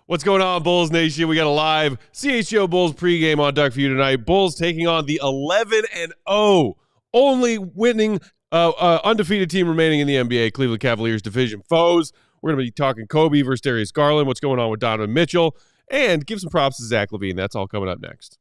What's going on, Bulls Nation? We got a live CHGO Bulls pregame on deck for you tonight. Bulls taking on the 11-0, only winning undefeated team remaining in the NBA, Cleveland Cavaliers division foes. We're going to be talking Coby versus Darius Garland, what's going on with Donovan Mitchell, and give some props to Zach LaVine. That's all coming up next.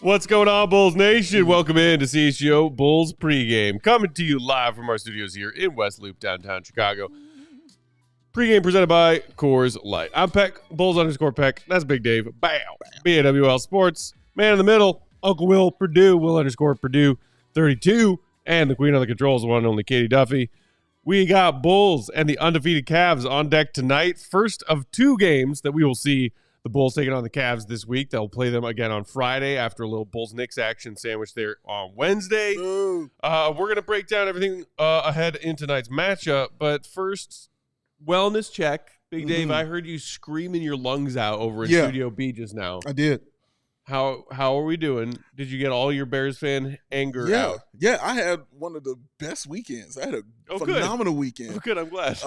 What's going on, Bulls Nation? Welcome in to CHGO Bulls pregame. Coming to you live from our studios here in West Loop, downtown Chicago. Pregame presented by Coors Light. I'm Peck, Bulls _ Peck. That's Big Dave. Bow. BAWL Sports. Man in the middle, Uncle Will Perdue, Will _ Perdue 32. And the queen of the controls, the one and only Katie Duffy. We got Bulls and the undefeated Cavs on deck tonight. First of two games that we will see the Bulls taking on the Cavs this week. They'll play them again on Friday after a little Bulls-Knicks action sandwich there on Wednesday. We're going to break down everything ahead in tonight's matchup. But first, wellness check. Big Dave, I heard you screaming your lungs out over in Studio B just now. I did. How are we doing? Did you get all your Bears fan anger out? Yeah, I had one of the best weekends. I had a phenomenal weekend. Oh, good. I'm glad.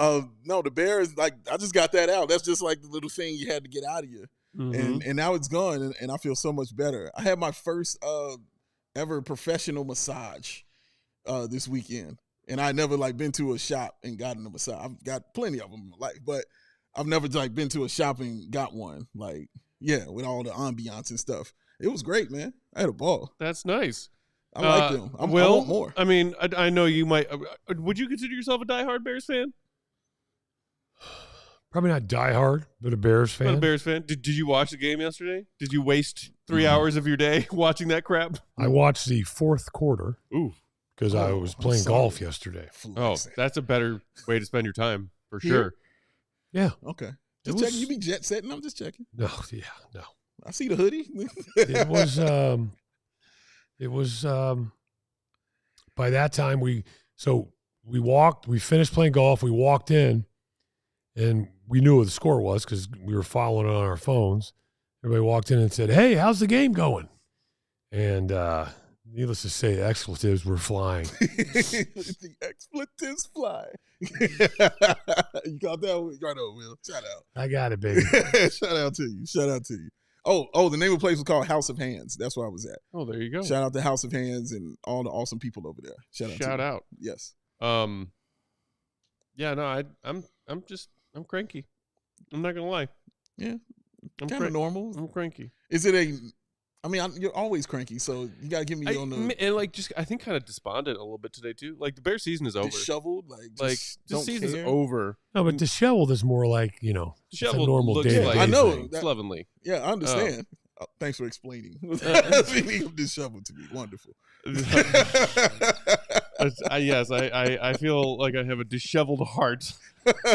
No, the Bears, I just got that out. That's just like the little thing you had to get out of you. And now it's gone, and I feel so much better. I had my first ever professional massage this weekend, and I never been to a shop and gotten a massage. I've got plenty of them in my life, but I've never been to a shop and got one. With all the ambiance and stuff. It was great, man. I had a ball. That's nice. I like them. I want more. I mean, I know you might. Would you consider yourself a diehard Bears fan? Probably not diehard, but a Bears fan. But a Bears fan. Did you watch the game yesterday? Did you waste 3 hours of your day watching that crap? I watched the fourth quarter. Ooh. Because I was playing golf yesterday. Oh, that's a better way to spend your time, for sure. Yeah. Okay. Just checking. You be jet setting. I'm just checking. No. I see the hoodie. It was by that time we finished playing golf. We walked in and we knew what the score was because we were following it on our phones. Everybody walked in and said, "Hey, how's the game going?" And needless to say, the expletives were flying. The expletives fly. You got that one? Right on, Will. Shout out. I got it, baby. Shout out to you. Oh, the name of the place was called House of Hands. That's where I was at. Oh, there you go. Shout out to House of Hands and all the awesome people over there. Shout out. Yes. Yeah, no, I'm cranky. I'm not gonna lie. Yeah. I'm kind of normal. I'm cranky. Is it you're always cranky, so you gotta give me on the and I think kind of despondent a little bit today too. Like the Bear season is over. Disheveled, the season's over. No, but disheveled is more like disheveled a normal looks day. like I know slovenly. Yeah, I understand. Thanks for explaining. Disheveled to me, wonderful. Yes, I feel like I have a disheveled heart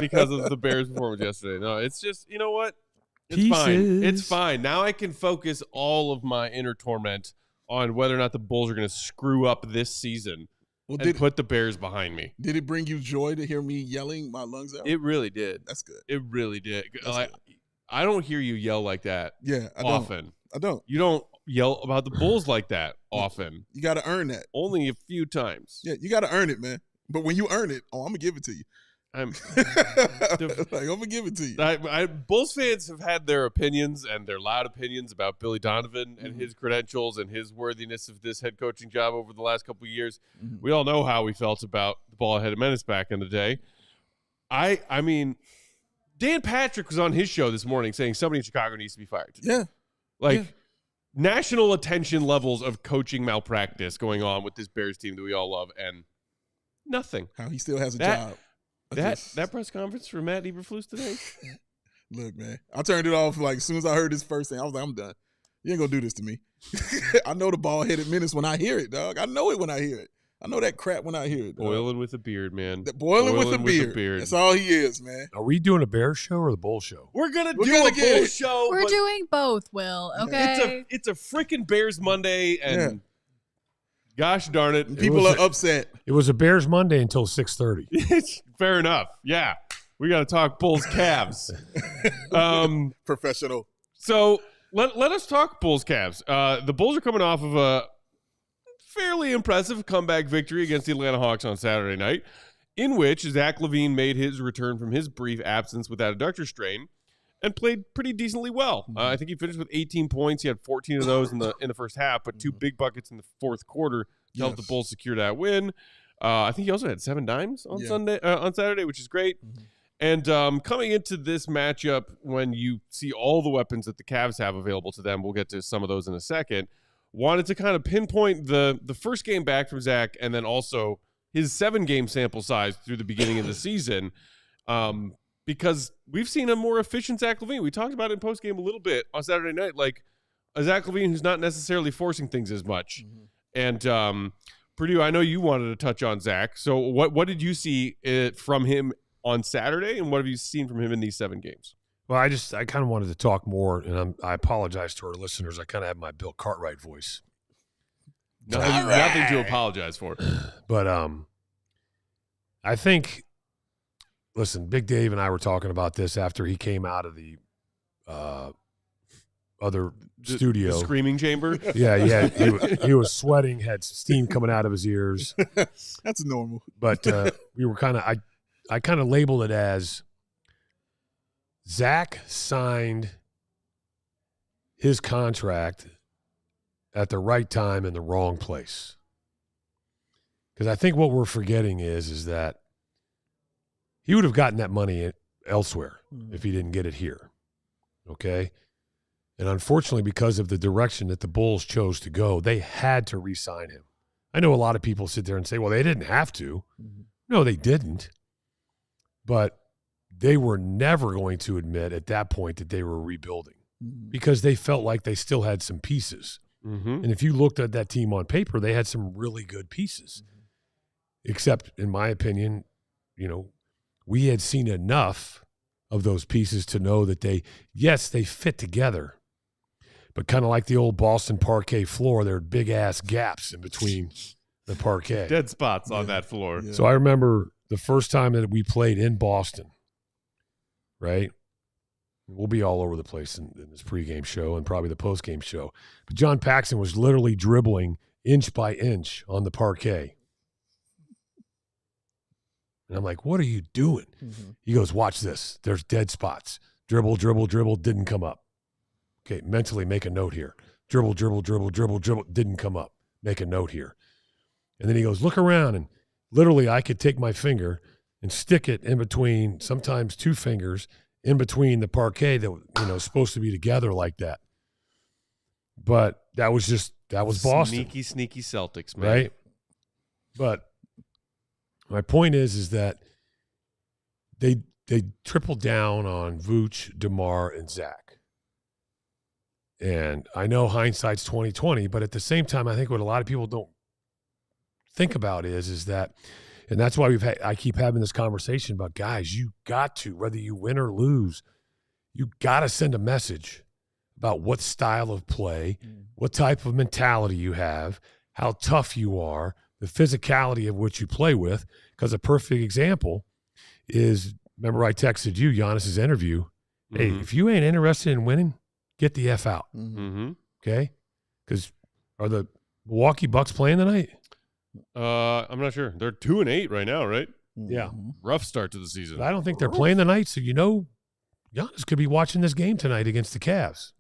because of the Bears' performance yesterday. No, it's just you know what. It's fine. It's fine. Now I can focus all of my inner torment on whether or not the Bulls are going to screw up this season and put the Bears behind me. Did it bring you joy to hear me yelling my lungs out? It really did. That's good. It really did. I don't hear you yell like that often. I don't. You don't yell about the Bulls like that often. You got to earn that. Only a few times. Yeah, you got to earn it, man. But when you earn it, I'm going to give it to you. I'm gonna give it to you. Bulls fans have had their opinions and their loud opinions about Billy Donovan and his credentials and his worthiness of this head coaching job over the last couple of years. We all know how we felt about the ball-headed menace back in the day. I mean, Dan Patrick was on his show this morning saying somebody in Chicago needs to be fired. Yeah, national attention levels of coaching malpractice going on with this Bears team that we all love, and nothing. How he still has a job. That press conference for Matt Eberflus today? Look, man, I turned it off like as soon as I heard this first thing. I was like, I'm done. You ain't gonna do this to me. I know the bald-headed menace when I hear it, dog. I know it when I hear it. I know that crap when I hear it. Dog. Boiling with a beard, man. Boiling with a beard. That's all he is, man. Are we doing a Bears show or the Bull show? We're gonna do a Bull show. We're doing both, Will. Okay. It's a freaking Bears Monday, and gosh darn it, people are upset. It was a Bears Monday until 6:30. Fair enough. Yeah, we got to talk Bulls Cavs. Professional. So let us talk Bulls Cavs. The Bulls are coming off of a fairly impressive comeback victory against the Atlanta Hawks on Saturday night, in which Zach LaVine made his return from his brief absence with that adductor strain and played pretty decently well. I think he finished with 18 points. He had 14 of those in the first half, but 2 big buckets in the fourth quarter to help the Bulls secure that win. I think he also had 7 dimes on Saturday, which is great. And coming into this matchup, when you see all the weapons that the Cavs have available to them, we'll get to some of those in a second, wanted to kind of pinpoint the first game back from Zach and then also his 7-game sample size through the beginning of the season, because we've seen a more efficient Zach LaVine. We talked about it in postgame a little bit on Saturday night, like a Zach LaVine who's not necessarily forcing things as much. And Perdue, I know you wanted to touch on Zach. So what did you see from him on Saturday, and what have you seen from him in these 7 games? Well, I kind of wanted to talk more, and I apologize to our listeners. I kind of have my Bill Cartwright voice. Nothing to apologize for. But I think, listen, Big Dave and I were talking about this after he came out of the other studio. The screaming chamber? Yeah. He was sweating, had steam coming out of his ears. That's normal. But we were I kind of labeled it as Zach signed his contract at the right time in the wrong place. Because I think what we're forgetting is that he would have gotten that money elsewhere if he didn't get it here. Okay? And unfortunately, because of the direction that the Bulls chose to go, they had to re-sign him. I know a lot of people sit there and say, well, they didn't have to. No, they didn't. But they were never going to admit at that point that they were rebuilding because they felt like they still had some pieces. And if you looked at that team on paper, they had some really good pieces. Except, in my opinion, we had seen enough of those pieces to know that they fit together. But kind of like the old Boston parquet floor, there are big-ass gaps in between the parquet. Dead spots on that floor. So I remember the first time that we played in Boston, right? We'll be all over the place in this pregame show and probably the postgame show. But John Paxson was literally dribbling inch by inch on the parquet. And I'm like, what are you doing? He goes, watch this. There's dead spots. Dribble, dribble, dribble, didn't come up. Okay, mentally make a note here. Dribble, dribble, dribble, dribble, dribble, didn't come up. Make a note here. And then he goes, look around, and literally I could take my finger and stick it in between, sometimes 2 fingers, in between the parquet that is supposed to be together like that. But that was Boston. Sneaky Celtics, man. Right? But my point is that they tripled down on Vooch, DeMar, and Zach. And I know hindsight's 20/20, but at the same time, I think what a lot of people don't think about is that, and that's why I keep having this conversation about, guys, you got to, whether you win or lose, you got to send a message about what style of play, what type of mentality you have, how tough you are, the physicality of which you play with. Because a perfect example is, remember I texted you Giannis's interview, hey, if you ain't interested in winning, get the F out. Okay? Because are the Milwaukee Bucks playing tonight? I'm not sure. They're 2-8 right now, right? Yeah. Rough start to the season. But I don't think they're playing tonight, so Giannis could be watching this game tonight against the Cavs.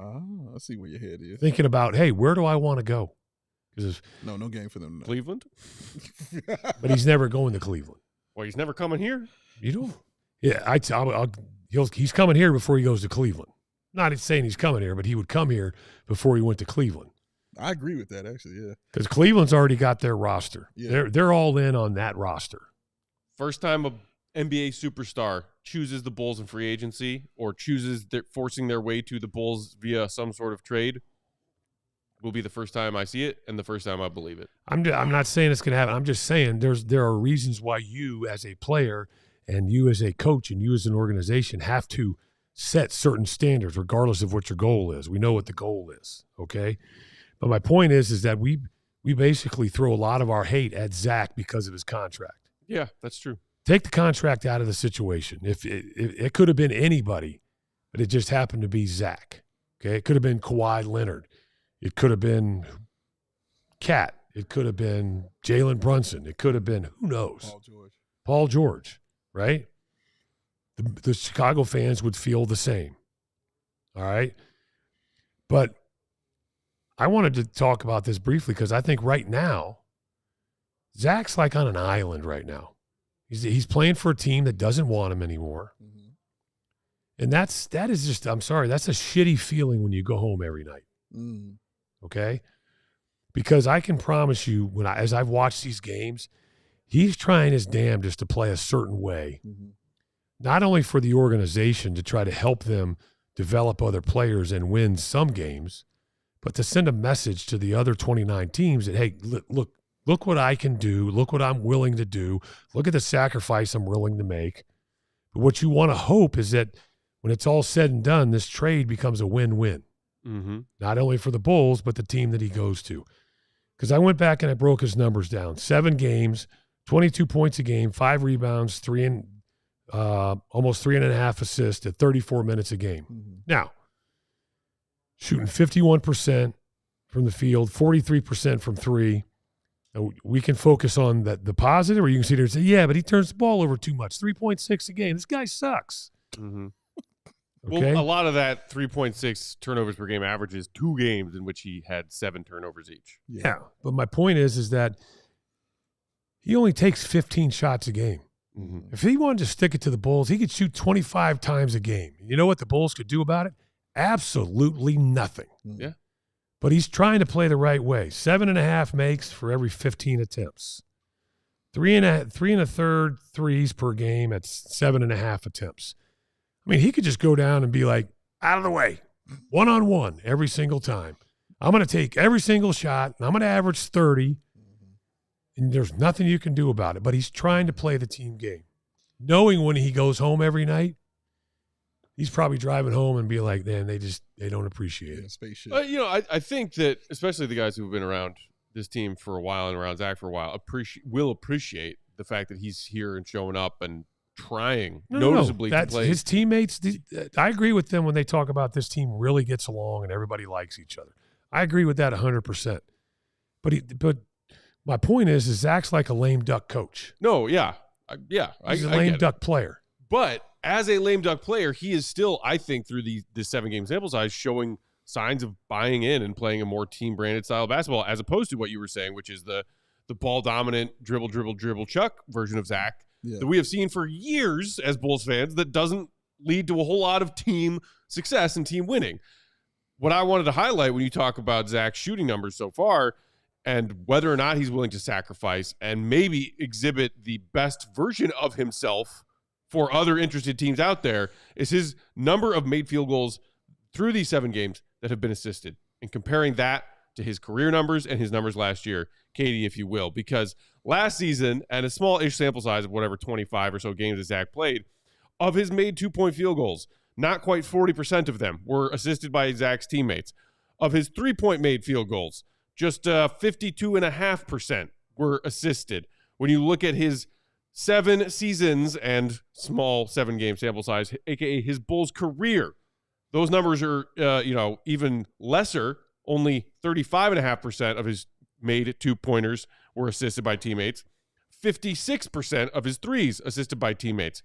I see where your head is. Thinking about, hey, where do I want to go? No game for them. Cleveland? But he's never going to Cleveland. Well, he's never coming here. You know? Yeah, he's coming here before he goes to Cleveland. Not saying he's coming here, but he would come here before he went to Cleveland. I agree with that, actually, yeah. Because Cleveland's already got their roster. Yeah. They're all in on that roster. First time a NBA superstar chooses the Bulls in free agency or chooses forcing their way to the Bulls via some sort of trade will be the first time I see it and the first time I believe it. I'm not saying it's going to happen. I'm just saying there are reasons why you as a player and you as a coach and you as an organization have to set certain standards regardless of what your goal is. We know what the goal is, okay? But my point is that we basically throw a lot of our hate at Zach because of his contract. Yeah, that's true. Take the contract out of the situation. If it could have been anybody, but it just happened to be Zach. Okay, it could have been Kawhi Leonard. It could have been Cat. It could have been Jalen Brunson. It could have been who knows. Paul George, right? The Chicago fans would feel the same. All right, but I wanted to talk about this briefly because I think right now Zach's like on an island right now. He's playing for a team that doesn't want him anymore. Mm-hmm. And that is just, I'm sorry, that's a shitty feeling when you go home every night. Mm. Okay? Because I can promise you, as I've watched these games, he's trying his damnedest to play a certain way. Mm-hmm. Not only for the organization to try to help them develop other players and win some games, but to send a message to the other 29 teams that, hey, look what I can do. Look what I'm willing to do. Look at the sacrifice I'm willing to make. But what you want to hope is that when it's all said and done, this trade becomes a win-win. Mm-hmm. Not only for the Bulls, but the team that he goes to. Because I went back and I broke his numbers down. 7 games, 22 points a game, 5 rebounds, almost 3.5 assists at 34 minutes a game. Mm-hmm. Now, shooting 51% from the field, 43% from 3. Now, we can focus on the positive, or you can sit there and say, yeah, but he turns the ball over too much. 3.6 a game. This guy sucks. Mm-hmm. Okay? Well, a lot of that 3.6 turnovers per game averages 2 games in which he had 7 turnovers each. Yeah, but my point is that he only takes 15 shots a game. Mm-hmm. If he wanted to stick it to the Bulls, he could shoot 25 times a game. You know what the Bulls could do about it? Absolutely nothing. Yeah. But he's trying to play the right way. 7.5 makes for every 15 attempts. 3 1/3 threes per game at 7.5 attempts. I mean, he could just go down and be like, out of the way, 1-on-1 every single time. I'm going to take every single shot, and I'm going to average 30, and there's nothing you can do about it. But he's trying to play the team game, knowing when he goes home every night, he's probably driving home and be like, man, they don't appreciate it. Spaceship. I think that especially the guys who've been around this team for a while and around Zach for a while will appreciate the fact that he's here and showing up and trying noticeably to play. His teammates, I agree with them when they talk about this team really gets along and everybody likes each other. I agree with that 100%. But my point is Zach's like a lame duck coach. No, yeah. He's a lame duck player. But as a lame duck player, he is still, I think, through the 7-game sample size, showing signs of buying in and playing a more team-branded style of basketball, as opposed to what you were saying, which is the ball-dominant, dribble, chuck version of Zach that we have seen for years as Bulls fans that doesn't lead to a whole lot of team success and team winning. What I wanted to highlight when you talk about Zach's shooting numbers so far and whether or not he's willing to sacrifice and maybe exhibit the best version of himself for other interested teams out there is his number of made field goals through these 7 games that have been assisted, and comparing that to his career numbers and his numbers last year, Katie, if you will, because last season, and a small-ish sample size of whatever 25 or so games that Zach played, of his made 2-point field goals, not quite 40% of them were assisted by Zach's teammates. Of his 3-point made field goals, just 52.5% were assisted. When you look at his 7 seasons and small 7-game sample size, aka his Bulls career, those numbers are even lesser. Only 35.5% of his made 2-pointers were assisted by teammates. 56% of his threes assisted by teammates.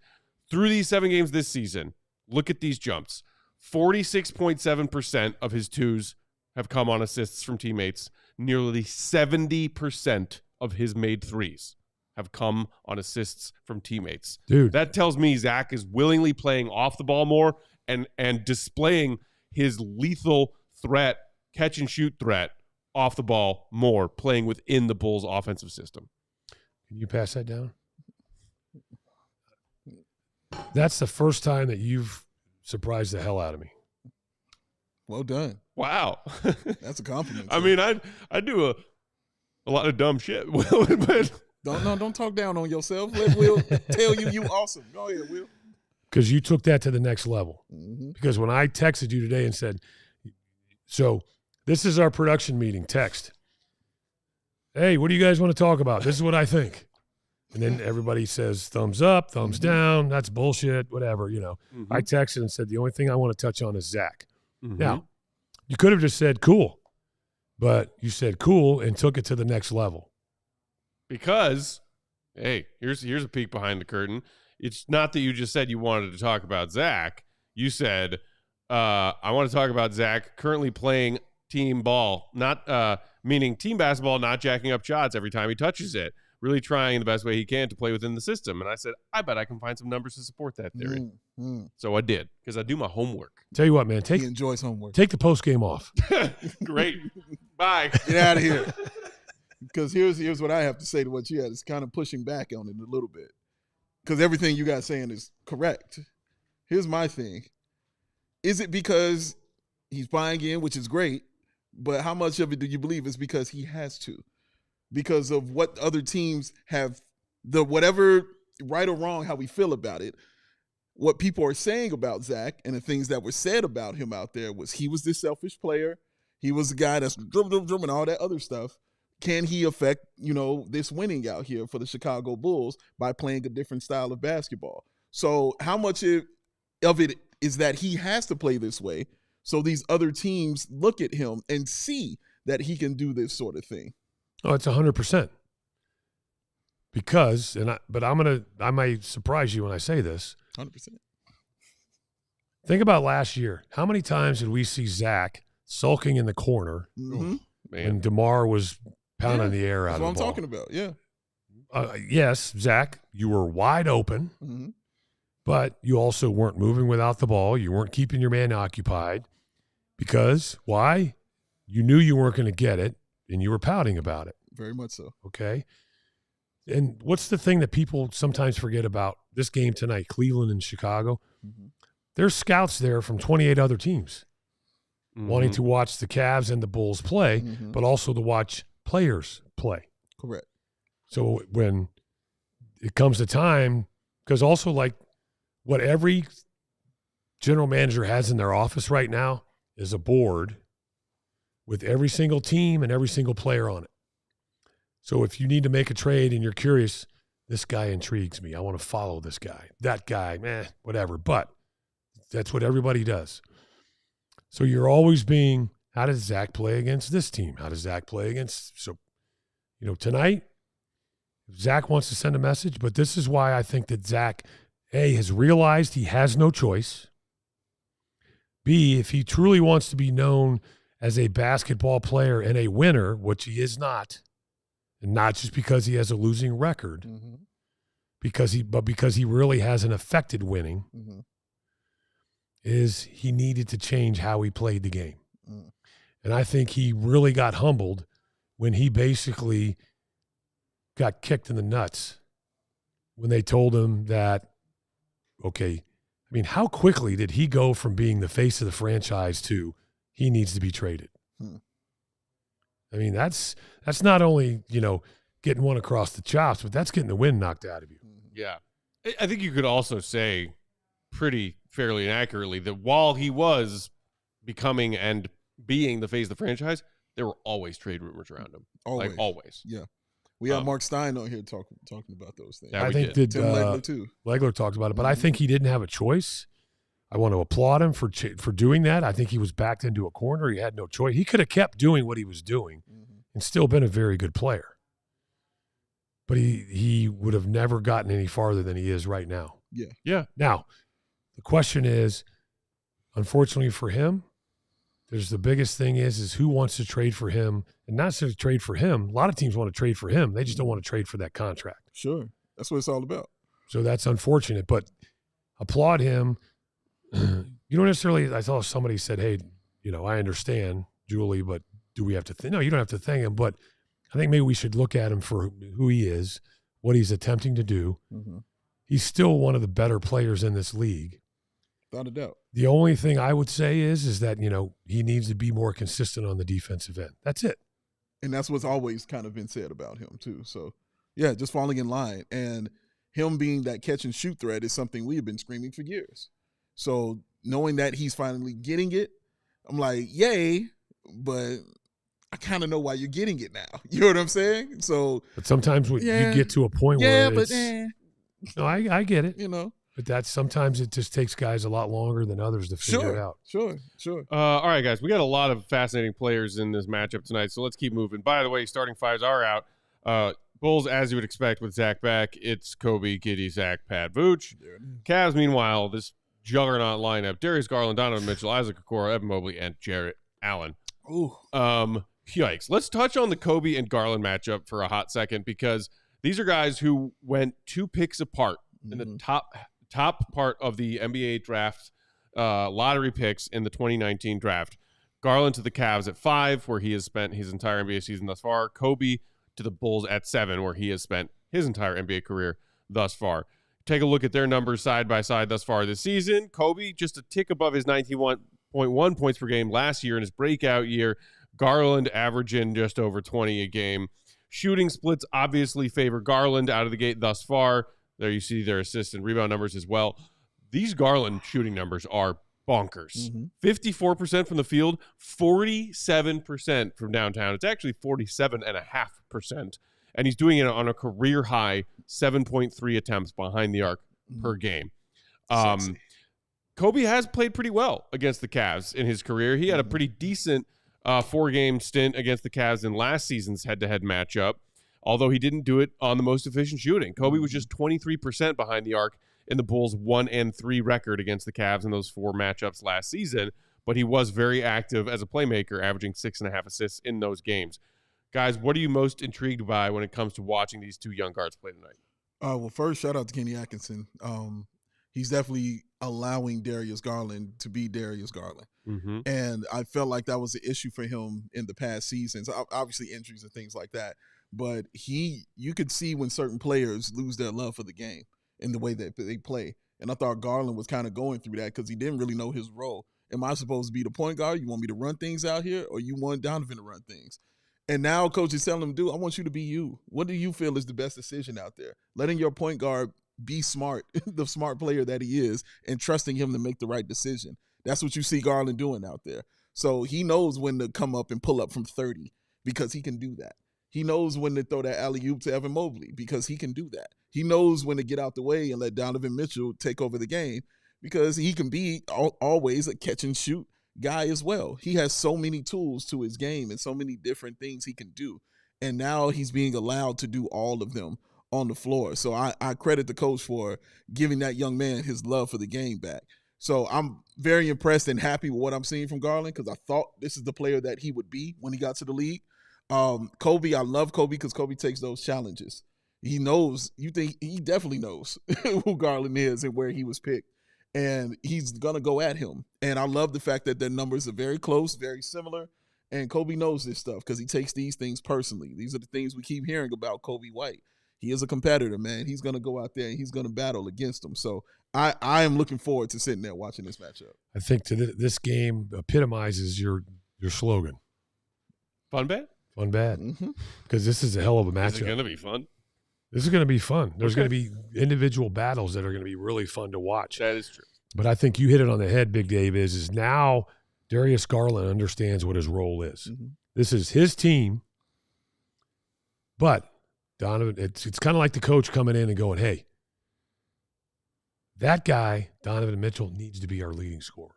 Through these 7 games this season, look at these jumps. 46.7% of his 2s have come on assists from teammates. Nearly 70% of his made 3s have come on assists from teammates. Dude, that tells me Zach is willingly playing off the ball more and displaying his lethal threat, catch and shoot threat off the ball more, playing within the Bulls offensive system. Can you pass that down? That's the first time that you've surprised the hell out of me. Well done. Wow. That's a compliment. I mean, I do a lot of dumb shit, but don't talk down on yourself. Let Will tell you awesome. Go ahead, Will. Because you took that to the next level. Mm-hmm. Because when I texted you today and said, so this is our production meeting, text. Hey, what do you guys want to talk about? This is what I think. And then everybody says thumbs up, thumbs down. That's bullshit, whatever, you know. Mm-hmm. I texted and said, the only thing I want to touch on is Zach. Mm-hmm. Now, you could have just said cool, but you said cool and took it to the next level. Because, hey, here's a peek behind the curtain. It's not that you just said you wanted to talk about Zach. You said, I want to talk about Zach currently playing team ball, not meaning team basketball, not jacking up shots every time he touches it, really trying the best way he can to play within the system. And I said, I bet I can find some numbers to support that theory. Mm-hmm. So I did, because I do my homework. Tell you what, man, He enjoys homework. take the post game off. Great. Bye. Get out of here. Because here's what I have to say to what you had. It's kind of pushing back on it a little bit. Because everything you guys saying is correct. Here's my thing. Is it because he's buying in, which is great, but how much of it do you believe is because he has to? Because of what other teams have, whatever right or wrong, how we feel about it, what people are saying about Zach and the things that were said about him out there was he was this selfish player. He was the guy that's drum, and all that other stuff. Can he affect, this winning out here for the Chicago Bulls by playing a different style of basketball? So how much of it is that he has to play this way so these other teams look at him and see that he can do this sort of thing? Oh, it's 100%. Because, I might surprise you when I say this. 100%. Think about last year. How many times did we see Zach sulking in the corner Mm-hmm. when DeMar was pounding the air out of the ball? That's what I'm talking about, yeah. Yes, Zach, you were wide open, Mm-hmm. but you also weren't moving without the ball. You weren't keeping your man occupied. Because, why? You knew you weren't going to get it, and you were pouting about it. Very much so. Okay? And what's the thing that people sometimes forget about this game tonight, Cleveland and Chicago? Mm-hmm. There's scouts there from 28 other teams wanting to watch the Cavs and the Bulls play, but also to watch players play. Correct. So when it comes to time, because also like what every general manager has in their office right now is a board with every single team and every single player on it. So if you need to make a trade and you're curious, this guy intrigues me. I want to follow this guy. That guy, whatever. But that's what everybody does. So you're always being, how does Zach play against this team? How does Zach play against? So, tonight, Zach wants to send a message, but this is why I think that Zach, A, has realized he has no choice. B, if he truly wants to be known as a basketball player and a winner, which he is not, and not just because he has a losing record, because he really hasn't affected winning, is he needed to change how he played the game. And I think he really got humbled when he basically got kicked in the nuts when they told him that, okay, I mean, how quickly did he go from being the face of the franchise to he needs to be traded? I mean, that's not only, getting one across the chops, but that's getting the wind knocked out of you. Yeah. I think you could also say pretty fairly and accurately that while he was becoming and being the face of the franchise, there were always trade rumors around him. Always. Like always. Yeah. We have Mark Stein on here talking about those things. Yeah, I think that Tim Legler too. Legler talked about it, but I think he didn't have a choice. I want to applaud him for doing that. I think he was backed into a corner. He had no choice. He could have kept doing what he was doing and still been a very good player. But he would have never gotten any farther than he is right now. Yeah. Yeah. Now, the question is, unfortunately for him, there's the biggest thing is who wants to trade for him, and not to trade for him. A lot of teams want to trade for him. They just don't want to trade for that contract. Sure. That's what it's all about. So that's unfortunate, but applaud him. You don't necessarily, I saw somebody said, hey, I understand, Julie, but do we have to no, you don't have to thank him, but I think maybe we should look at him for who he is, what he's attempting to do, he's still one of the better players in this league. Without a doubt. The only thing I would say is that, he needs to be more consistent on the defensive end. That's it. And that's what's always kind of been said about him too. So, yeah, just falling in line. And him being that catch and shoot threat is something we have been screaming for years. So knowing that he's finally getting it, I'm like, yay, but I kind of know why you're getting it now. You know what I'm saying? So, but sometimes when you get to a point where no, I get it. But sometimes it just takes guys a lot longer than others to figure it out. Sure. All right, guys, we got a lot of fascinating players in this matchup tonight, so let's keep moving. By the way, starting fives are out. Bulls, as you would expect with Zach back, it's Coby, Giddey, Zach, Pat, Vooch. Cavs, meanwhile, this juggernaut lineup: Darius, Garland, Donovan Mitchell, Isaac Okoro, Evan Mobley, and Jarrett Allen. Ooh. Yikes. Let's touch on the Coby and Garland matchup for a hot second, because these are guys who went 2 picks apart in the top part of the NBA draft, lottery picks in the 2019 draft. Garland to the Cavs at 5, where he has spent his entire NBA season thus far. Coby to the Bulls at 7, where he has spent his entire NBA career thus far. Take a look at their numbers side by side thus far this season. Coby just a tick above his 91.1 points per game last year in his breakout year. Garland averaging just over 20 a game. Shooting splits obviously favor Garland out of the gate thus far. There you see their assist and rebound numbers as well. These Garland shooting numbers are bonkers. 54% from the field, 47% from downtown. It's actually 47.5%. And he's doing it on a career high 7.3 attempts behind the arc per game. Coby has played pretty well against the Cavs in his career. He had a pretty decent 4-game stint against the Cavs in last season's head-to-head matchup, although he didn't do it on the most efficient shooting. Coby was just 23% behind the arc in the Bulls' 1-3 record against the Cavs in those 4 matchups last season, but he was very active as a playmaker, averaging 6.5 assists in those games. Guys, what are you most intrigued by when it comes to watching these 2 young guards play tonight? Well, first, shout out to Kenny Atkinson. He's definitely allowing Darius Garland to be Darius Garland. And I felt like that was an issue for him in the past seasons. Obviously, injuries and things like that. But you could see when certain players lose their love for the game in the way that they play. And I thought Garland was kind of going through that because he didn't really know his role. Am I supposed to be the point guard? You want me to run things out here, or you want Donovan to run things? And now coach is telling him, dude, I want you to be you. What do you feel is the best decision out there? Letting your point guard be smart, the smart player that he is, and trusting him to make the right decision. That's what you see Garland doing out there. So he knows when to come up and pull up from 30 because he can do that. He knows when to throw that alley-oop to Evan Mobley because he can do that. He knows when to get out the way and let Donovan Mitchell take over the game because he can be always a catch-and-shoot guy as well. He has so many tools to his game and so many different things he can do. And now he's being allowed to do all of them on the floor. So I credit the coach for giving that young man his love for the game back. So I'm very impressed and happy with what I'm seeing from Garland because I thought this is the player that he would be when he got to the league. Coby, I love Coby because Coby takes those challenges. He knows, he definitely knows who Garland is and where he was picked. And he's going to go at him. And I love the fact that their numbers are very close, very similar. And Coby knows this stuff because he takes these things personally. These are the things we keep hearing about Coby White. He is a competitor, man. He's going to go out there and he's going to battle against them. So I am looking forward to sitting there watching this matchup. I think this game epitomizes your slogan. Fun bad? Fun bad. Because this is a hell of a matchup. Is it going to be fun? This is going to be fun. There's going to be individual battles that are going to be really fun to watch. That is true. But I think you hit it on the head, Big Dave, is now Darius Garland understands what his role is. This is his team, but Donovan, it's kind of like the coach coming in and going, hey, that guy, Donovan Mitchell, needs to be our leading scorer.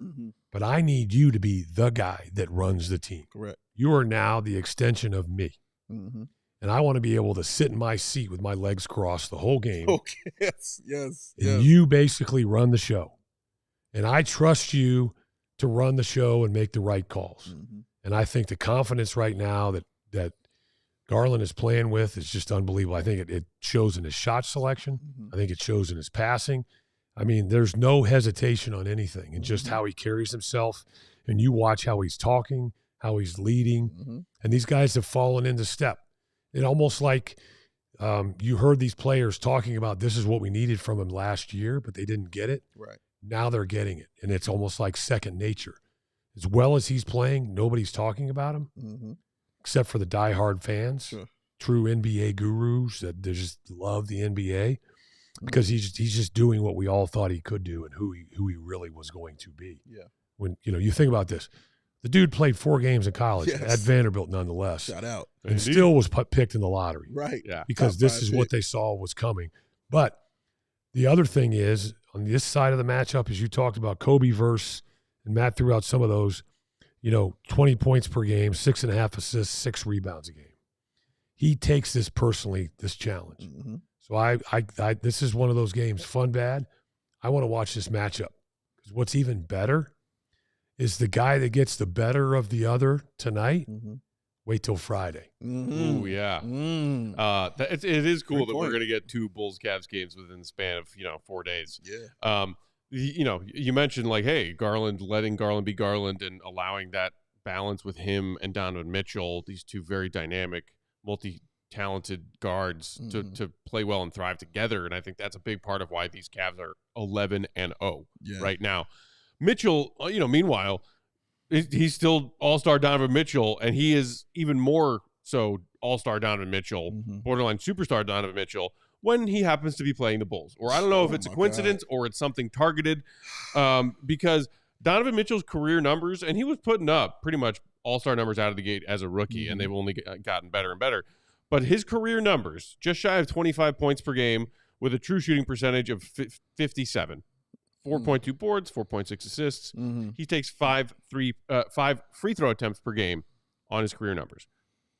But I need you to be the guy that runs the team. Correct. You are now the extension of me. And I want to be able to sit in my seat with my legs crossed the whole game. Okay. Yes. And you basically run the show. And I trust you to run the show and make the right calls. And I think the confidence right now that Garland is playing with is just unbelievable. I think it shows in his shot selection. I think it shows in his passing. I mean, there's no hesitation on anything and just how he carries himself. And you watch how he's talking, how he's leading. And these guys have fallen into step. It almost like You heard these players talking about this is what we needed from him last year, but they didn't get it. Right. Now they're getting it, and it's almost like second nature. As well as he's playing, nobody's talking about him except for the diehard fans, true NBA gurus that they just love the NBA because he's just doing what we all thought he could do and who he really was going to be. Yeah. When you think about this, the dude played 4 games in college at Vanderbilt, nonetheless. Shout out. And still was picked in the lottery. Right. Yeah. Because this is what they saw was coming. But the other thing is, on this side of the matchup, as you talked about, Coby versus, and Matt threw out some of those, 20 points per game, 6.5 assists, 6 rebounds a game. He takes this personally, this challenge. So I this is one of those games, fun, bad. I want to watch this matchup. Because what's even better is the guy that gets the better of the other tonight, wait till Friday. Ooh, yeah. It is cool that we're going to get 2 Bulls-Cavs games within the span of, 4 days. Yeah. You mentioned, like, hey, Garland, letting Garland be Garland and allowing that balance with him and Donovan Mitchell, these 2 very dynamic, multi-talented guards to play well and thrive together. And I think that's a big part of why these Cavs are 11-0 right now. Mitchell, meanwhile, he's still all-star Donovan Mitchell, and he is even more so all-star Donovan Mitchell, borderline superstar Donovan Mitchell, when he happens to be playing the Bulls. Or I don't know if it's a coincidence or it's something targeted, because Donovan Mitchell's career numbers, and he was putting up pretty much all-star numbers out of the gate as a rookie, and they've only gotten better and better. But his career numbers, just shy of 25 points per game with a true shooting percentage of 57. 4.2 boards, 4.6 assists. He takes 5 free throw attempts per game on his career numbers.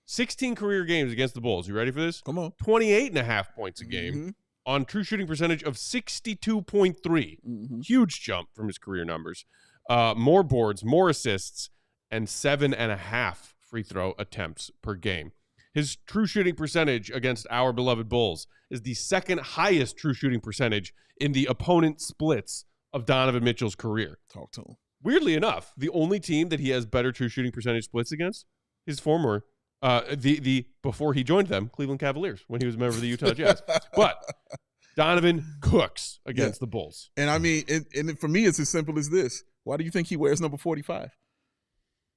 16 career games against the Bulls. You ready for this? Come on. 28.5 points a game on true shooting percentage of 62.3. Huge jump from his career numbers. More boards, more assists, and 7.5 free throw attempts per game. His true shooting percentage against our beloved Bulls is the second highest true shooting percentage in the opponent splits of Donovan Mitchell's career. Talk to him. Weirdly enough, the only team that he has better true shooting percentage splits against is former, before he joined them, Cleveland Cavaliers, when he was a member of the Utah Jazz. But Donovan cooks against the Bulls. And I mean, and for me, it's as simple as this. Why do you think he wears number 45?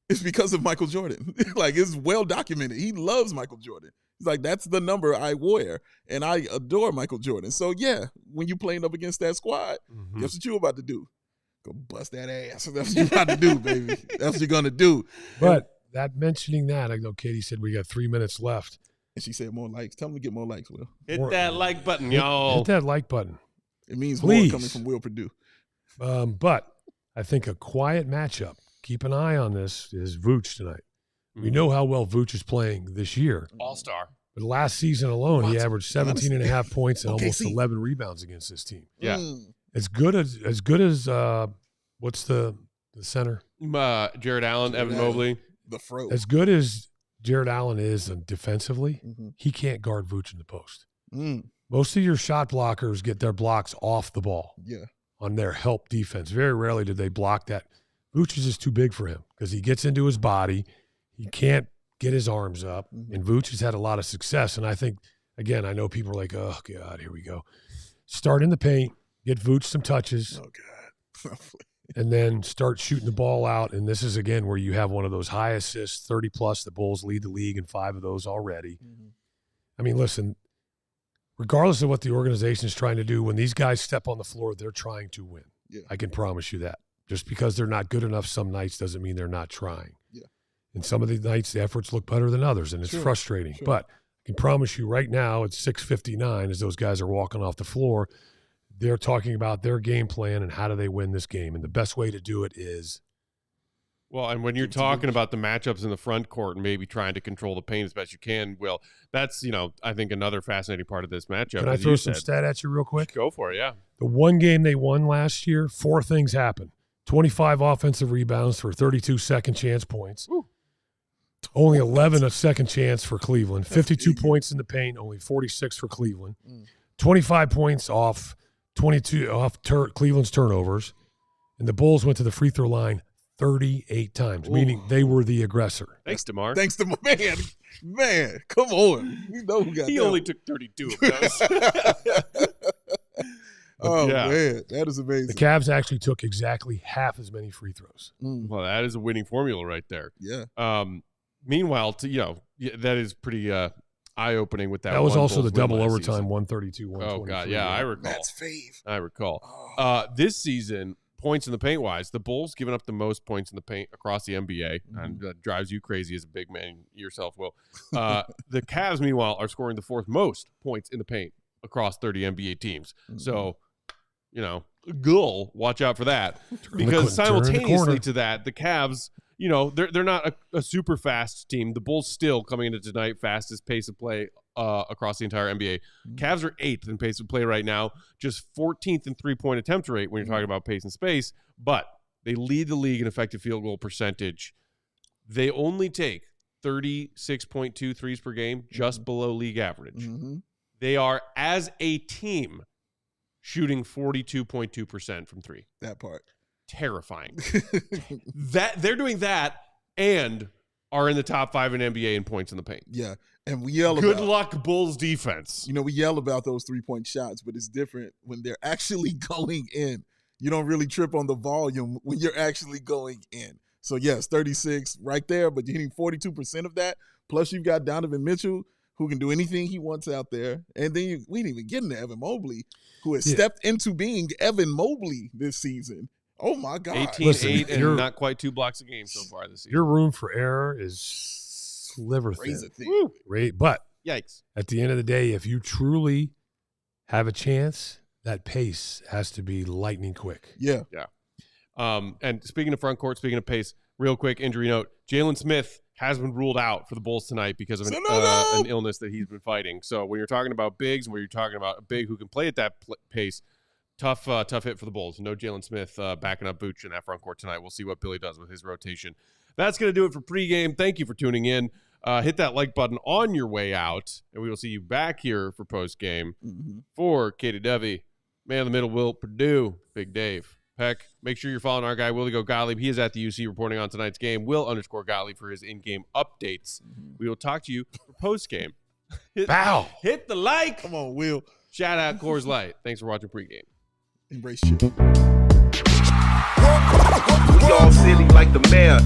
It's because of Michael Jordan. Like, it's well documented. He loves Michael Jordan. He's like, that's the number I wear, and I adore Michael Jordan. So, yeah, when you're playing up against that squad, guess what you're about to do? Go bust that ass. That's what you're about to do, baby. That's what you're going to do. But mentioning that, I know Katie said we got 3 minutes left. And she said more likes. Tell them to get more likes, Will. Hit that like button, y'all. Hit that like button. It means Please. more coming from Will Perdue. But I think a quiet matchup, keep an eye on this, is Vooch tonight. We know how well Vooch is playing this year. All-star. But last season alone, he averaged 17.5 points and almost 11 rebounds against this team. Yeah. As good as what's the center? Jared Allen, Evan Mobley. The fro. As good as Jared Allen is defensively, he can't guard Vooch in the post. Most of your shot blockers get their blocks off the ball on their help defense. Very rarely do they block that. Vooch is just too big for him because he gets into his body. He can't get his arms up, and Vooch has had a lot of success. And I think, again, I know people are like, oh, God, here we go. Start in the paint, get Vooch some touches. Oh, God. And then start shooting the ball out. And this is, again, where you have one of those high assists, 30-plus. The Bulls lead the league in 5 of those already. I mean, listen, regardless of what the organization is trying to do, when these guys step on the floor, they're trying to win. I can promise you that. Just because they're not good enough some nights doesn't mean they're not trying. And some of the nights, the efforts look better than others, and it's frustrating. But I can promise you right now, it's 6:59 as those guys are walking off the floor. They're talking about their game plan and how do they win this game. And the best way to do it is Well, and when you're talking about the matchups in the front court and maybe trying to control the paint as best you can, Will, that's, you know, I think another fascinating part of this matchup. Can I throw some stat at you real quick? Go for it, yeah. The one game they won last year, 4 things happened. 25 offensive rebounds for 32 second chance points. Ooh. Only 11 a second chance for Cleveland. 52 points in the paint, only 46 for Cleveland. 25 points off 22 off Cleveland's turnovers. And the Bulls went to the free throw line 38 times, meaning they were the aggressor. Thanks, DeMar. Thanks to man. Come on, we know who got. He that. only took 32 of those. Man, that is amazing. The Cavs actually took exactly half as many free throws. Well, that is a winning formula right there. Yeah. Meanwhile, that is pretty eye-opening with that. That was also Bulls the double win last overtime, season. 132, 123. Oh God, yeah, I recall. That's fave. I recall. Oh. This season, points in the paint wise, the Bulls giving up the most points in the paint across the NBA, and that drives you crazy as a big man yourself, Will. The Cavs, meanwhile, are scoring the fourth most points in the paint across 30 NBA teams. So, watch out for that. Because simultaneously to that, the Cavs, they're not a super fast team. The Bulls still coming into tonight, fastest pace of play across the entire NBA. Cavs are 8th in pace of play right now, just 14th in three-point attempt rate when you're talking about pace and space, but they lead the league in effective field goal percentage. They only take 36.2 threes per game, just below league average. They are, as a team, shooting 42.2% from three. That part. Terrifying. That they're doing that and are in the top 5 in NBA in points in the paint. Yeah. And we yell Good luck, Bulls defense. We yell about those 3-point shots, but it's different when they're actually going in. You don't really trip on the volume when you're actually going in. So, yes, 36 right there, but you're hitting 42% of that. Plus, you've got Donovan Mitchell, who can do anything he wants out there. And then we didn't even get into Evan Mobley, who has stepped into being Evan Mobley this season. Oh, my God. 18-8 and not quite 2 blocks a game so far this season. Your room for error is sliver thin. But yikes. At the end of the day, if you truly have a chance, that pace has to be lightning quick. Yeah. And speaking of front court, speaking of pace, real quick injury note, Jalen Smith has been ruled out for the Bulls tonight because of an illness that he's been fighting. So when you're talking about bigs, when you're talking about a big who can play at that pace, tough hit for the Bulls. No Jalen Smith backing up Booch in that front court tonight. We'll see what Billy does with his rotation. That's going to do it for pregame. Thank you for tuning in. Hit that like button on your way out, and we will see you back here for postgame. For Katie Dovey, man in the middle, Will Perdue, Big Dave. Peck, make sure you're following our guy, Willie Go Gottlieb. He is at the UC reporting on tonight's game. Will_Gottlieb for his in-game updates. We will talk to you for post-game. Bow. Hit the like. Come on, Will. Shout out Coors Light. Thanks for watching pregame. Embrace shit. We all silly like the mayor.